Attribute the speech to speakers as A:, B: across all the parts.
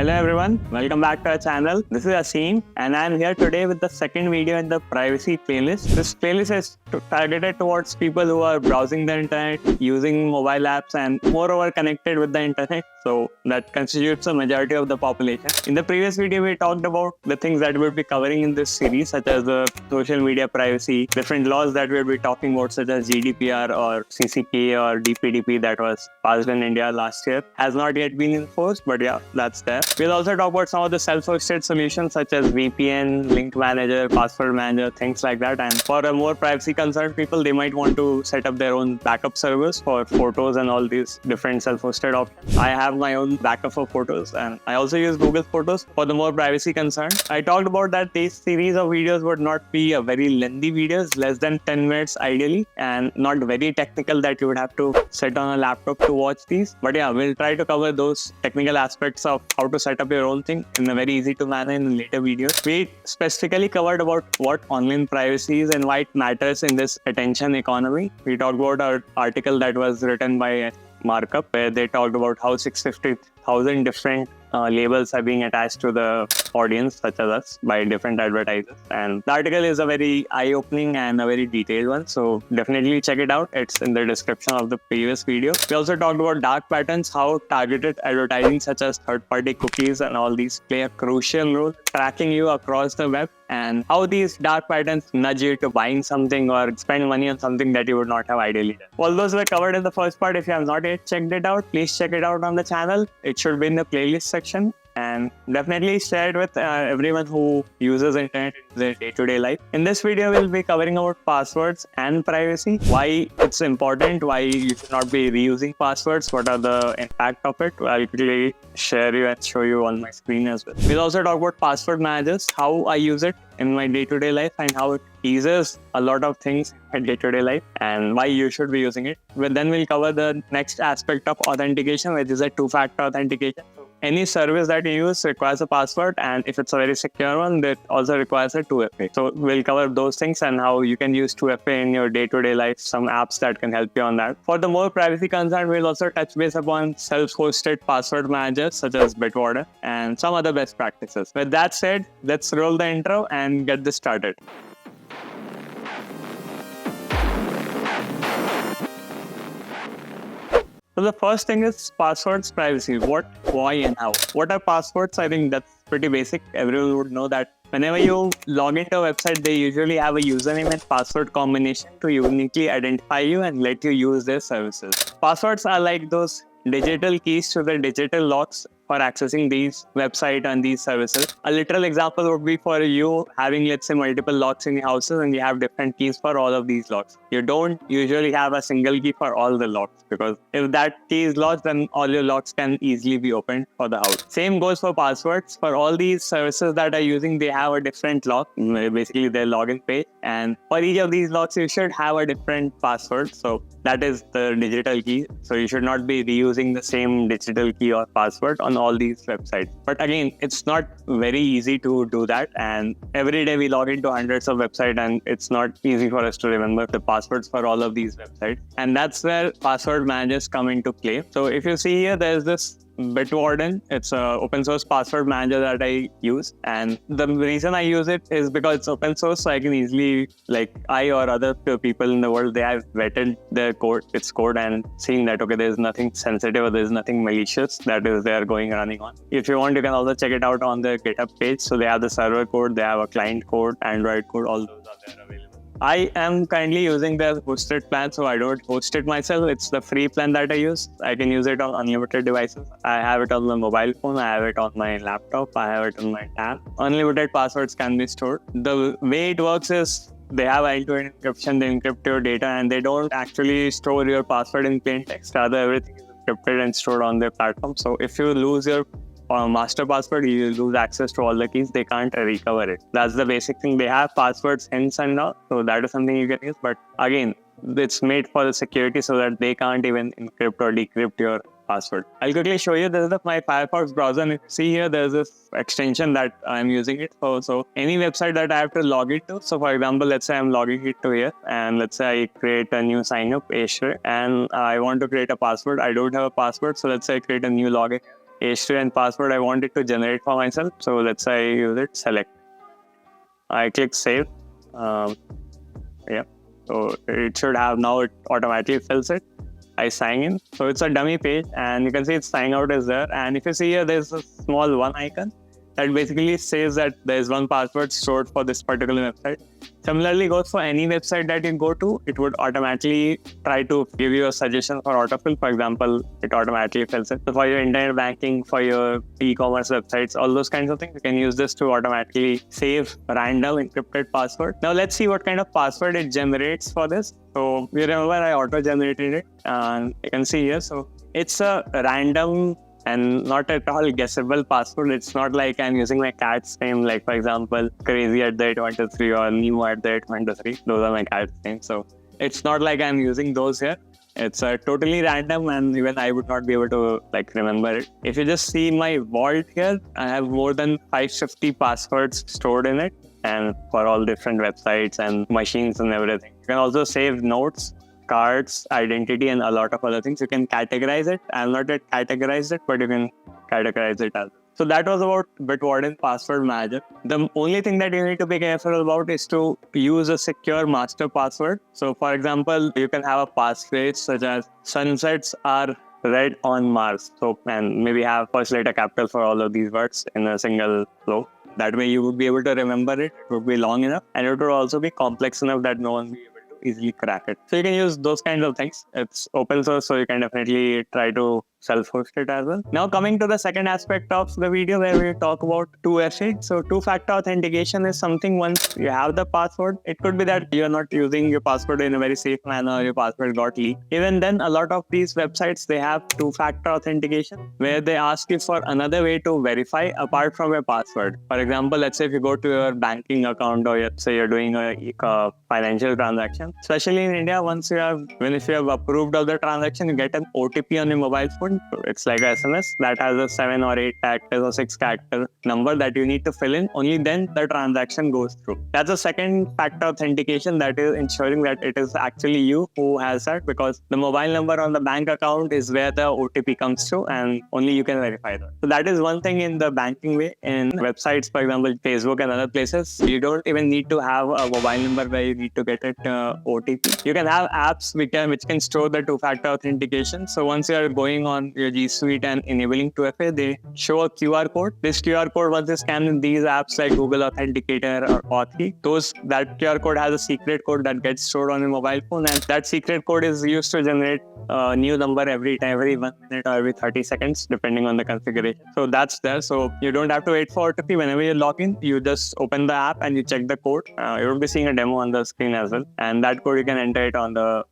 A: Hello everyone, welcome back to our channel. This is Asim and I am here today with the second video in the privacy playlist. This playlist is targeted towards people who are browsing the internet, using mobile apps and moreover connected with the internet. So that constitutes a majority of the population. In the previous video, we talked about the things that we'll be covering in this series, such as the social media privacy, different laws that we'll be talking about, such as GDPR or CCPA or DPDP that was passed in India last year. Has not yet been enforced, but yeah, that's there. We'll also talk about some of the self-hosted solutions such as VPN, link manager, password manager, things like that. And for a more privacy concerned people, they might want to set up their own backup servers for photos and all these different self-hosted options. I have my own backup for photos and I also use Google Photos for the more privacy concerned. I talked about that these series of videos would not be a very lengthy videos, less than 10 minutes ideally, and not very technical that you would have to sit on a laptop to watch these. But yeah, we'll try to cover those technical aspects of how to set up your own thing in a very easy to manner in later videos. We specifically covered about what online privacy is and why it matters in this attention economy. We talked about our article that was written by Markup, where they talked about how 650,000 different labels are being attached to the audience, such as us, by different advertisers. And the article is a very eye-opening and a very detailed one, so definitely check it out. It's in the description of the previous video. We also talked about dark patterns, how targeted advertising such as third-party cookies and all these play a crucial role tracking you across the web, and how these dark patterns nudge you to buying something or spend money on something that you would not have ideally done. All those were covered in the first part. If you have not yet checked it out, please check it out on the channel. It should be in the playlist section. And definitely share it with everyone who uses internet in their day-to-day life. In this video, we'll be covering about passwords and privacy, why it's important, why you should not be reusing passwords, what are the impact of it. I'll quickly share you and show you on my screen as well. We'll also talk about password managers, how I use it in my day-to-day life and how it eases a lot of things in day-to-day life and why you should be using it. But then we'll cover the next aspect of authentication, which is a two-factor authentication. Any service that you use requires a password, and if it's a very secure one, that also requires a 2FA. So we'll cover those things and how you can use 2FA in your day-to-day life, some apps that can help you on that. For the more privacy concern, we'll also touch base upon self-hosted password managers such as Bitwarden and some other best practices. With that said, let's roll the intro and get this started. So the first thing is passwords privacy. What, why, and how. What are passwords? I think that's pretty basic. Everyone would know that whenever you log into a website, they usually have a username and password combination to uniquely identify you and let you use their services. Passwords are like those digital keys to the digital locks for accessing these websites and these services. A literal example would be for you having, let's say, multiple locks in your houses and you have different keys for all of these locks. You don't usually have a single key for all the locks, because if that key is lost, then all your locks can easily be opened for the house. Same goes for passwords. For all these services that are using, they have a different lock, basically their login page. And for each of these locks, you should have a different password. So that is the digital key. So you should not be reusing the same digital key or password on all these websites. But again, it's not very easy to do that. And every day we log into hundreds of websites and it's not easy for us to remember the passwords for all of these websites. And that's where password managers come into play. So if you see here, there's this Bitwarden. It's an open source password manager that I use, and the reason I use it is because it's open source, so I can easily, like I or other people in the world, they have vetted their code, its code, and seeing that okay, there's nothing sensitive or there's nothing malicious that is there running on. If you want, you can also check it out on their GitHub page. So they have the server code, they have a client code, Android code, all those are there available. I am currently using the hosted plan, so I don't host it myself. It's the free plan that I use. I can use it on unlimited devices. I have it on my mobile phone, I have it on my laptop, I have it on my tab. Unlimited passwords can be stored. The way it works is they have end-to-end encryption, they encrypt your data, and they don't actually store your password in plain text. Rather, everything is encrypted and stored on their platform. So if you lose your master password, you lose access to all the keys, they can't recover it. That's the basic thing. They have passwords hints and all, so that is something you can use. But again, it's made for the security so that they can't even encrypt or decrypt your password. I'll quickly show you. This is my Firefox browser, and if you see here, there's this extension that I'm using it for. So any website that I have to log into. So for example, let's say I'm logging it to here, and let's say I create a new sign up, and I want to create a password. I don't have a password, so let's say I create a new login. HTTP password I want it to generate for myself. So let's say I use it, select. I click save. Yeah. So it should have now, it automatically fills it. I sign in. So it's a dummy page and you can see it's sign out is there. And if you see here, there's a small one icon that basically says that there's one password stored for this particular website. Similarly goes for any website that you go to, it would automatically try to give you a suggestion for autofill. For example, it automatically fills it. So for your internet banking, for your e-commerce websites, all those kinds of things, you can use this to automatically save random encrypted password. Now let's see what kind of password it generates for this. So you remember I auto-generated it and you can see here. So it's a random and not at all guessable password. It's not like I'm using my cat's name, like for example, crazy@123 or Nemo@123. Those are my cat's names. So it's not like I'm using those here. It's totally random and even I would not be able to remember it. If you just see my vault here, I have more than 550 passwords stored in it and for all different websites and machines and everything. You can also save notes, cards, identity, and a lot of other things. You can categorize it. I have not yet categorized it, but you can categorize it as well. So that was about Bitwarden Password Manager. The only thing that you need to be careful about is to use a secure master password. So for example, you can have a passphrase such as sunsets are red on Mars. So, and maybe have first letter capital for all of these words in a single flow. That way you would be able to remember it. It would be long enough and it would also be complex enough that no one will be able to easily crack it. So you can use those kinds of things. It's open source, so you can definitely try to self-host it as well. Now coming to the second aspect of the video where we talk about 2FA. So two-factor authentication is something once you have the password, it could be that you're not using your password in a very safe manner, your password got leaked. Even then, a lot of these websites, they have two-factor authentication where they ask you for another way to verify apart from your password. For example, let's say if you go to your banking account or let's say you're doing a financial transaction, especially in India, once you have, if you have approved of the transaction, you get an OTP on your mobile phone. It's like a SMS that has a 7 or 8 characters or 6 character number that you need to fill in. Only then the transaction goes through. That's a second factor authentication that is ensuring that it is actually you who has that, because the mobile number on the bank account is where the OTP comes through and only you can verify that. So that is one thing in the banking way. In websites, for example, Facebook and other places, you don't even need to have a mobile number where you need to get it OTP. You can have apps which can store the two-factor authentication. So once you are going on your G Suite and enabling 2FA, they show a QR code. This QR code, once you scan in these apps like Google Authenticator or Authy, that QR code has a secret code that gets stored on your mobile phone, and that secret code is used to generate a new number every 1 minute or every 30 seconds, depending on the configuration. So that's there. So you don't have to wait for OTP. Whenever you log in, you just open the app and you check the code. You will be seeing a demo on the screen as well. And that code, you can enter it on the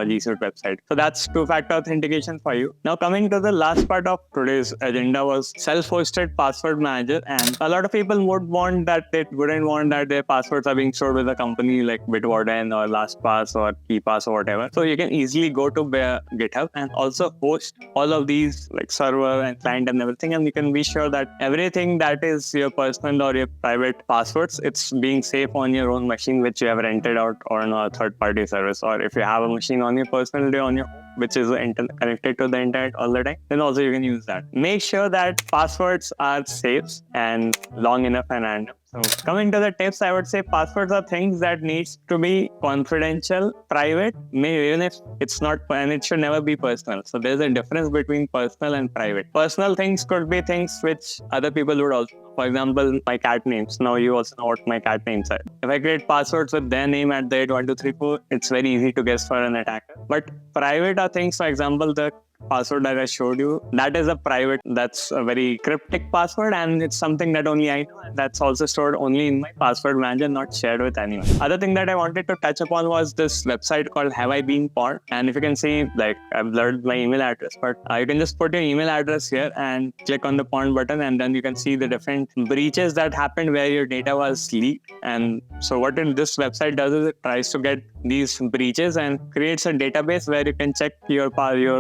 A: G Suite website. So that's two-factor authentication for you. Now coming to the last part of today's agenda was self-hosted password manager. And a lot of people wouldn't want that their passwords are being stored with a company like Bitwarden or LastPass or KeePass or whatever. So you can easily go to GitHub and also host all of these like server and client and everything. And you can be sure that everything that is your personal or your private passwords, it's being safe on your own machine, which you have rented out on a third-party service. Or if you have a machine on your personal day on your home, which is connected to the internet all the time, then also you can use that. Make sure that passwords are safe and long enough and random. So coming to the tips, I would say passwords are things that needs to be confidential, private, even if it's not, and it should never be personal. So there's a difference between personal and private. Personal things could be things which other people would also know. For example, my cat names. Now you also know what my cat names are. If I create passwords with their name at the 1234, it's very easy to guess for an attacker. But private are things, for example, the password that I showed you, that is a private, that's a very cryptic password, and it's something that only I know, and that's also stored only in my password manager, not shared with anyone. Other thing that I wanted to touch upon was this website called Have I Been Pawned? And if you can see, like I've blurred my email address, but you can just put your email address here and click on the pawn button, and then you can see the different breaches that happened where your data was leaked. And so what this website does is it tries to get these breaches and creates a database where you can check your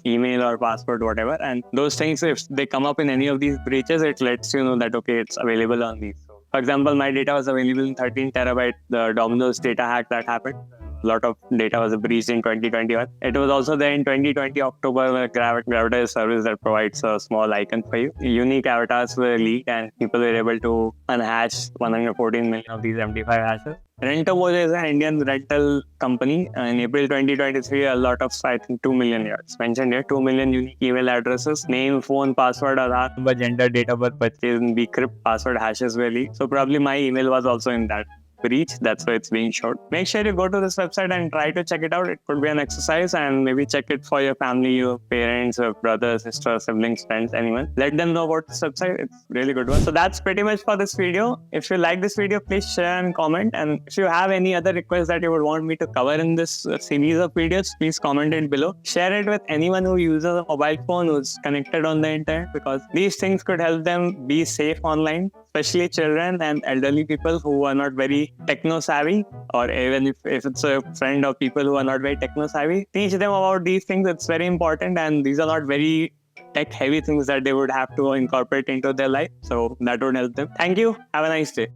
A: email or password, whatever, and those things, if they come up in any of these breaches, it lets you know that okay, it's available on these. So, for example, my data was available in 13 terabyte, the Domino's data hack that happened. a lot of data was breached in 2021. It was also there in 2020 October, where Gravatar is a service that provides a small icon for you. Unique avatars were leaked and people were able to unhash 114 million of these MD5 hashes. Rentomojo is an Indian rental company. In April 2023, a lot of, I think, 2 million years mentioned here, 2 million unique email addresses, name, phone, password, Aadhaar number, gender, date of birth, purchase, and Bcrypt password hashes were leaked. So probably my email was also in that breach. That's why it's being showed. Make sure you go to this website and try to check it out. It could be an exercise, and maybe check it for your family, your parents, your brothers, sisters, siblings, friends, anyone. Let them know about this website. It's really good one. So that's pretty much for this video. If you like this video, please share and comment. And if you have any other requests that you would want me to cover in this series of videos, please comment it below. Share it with anyone who uses a mobile phone, who's connected on the internet, because these things could help them be safe online, especially children and elderly people who are not very techno-savvy, or even if it's a friend of people who are not very techno-savvy. Teach them about these things. It's very important, and these are not very tech-heavy things that they would have to incorporate into their life. So that would help them. Thank you. Have a nice day.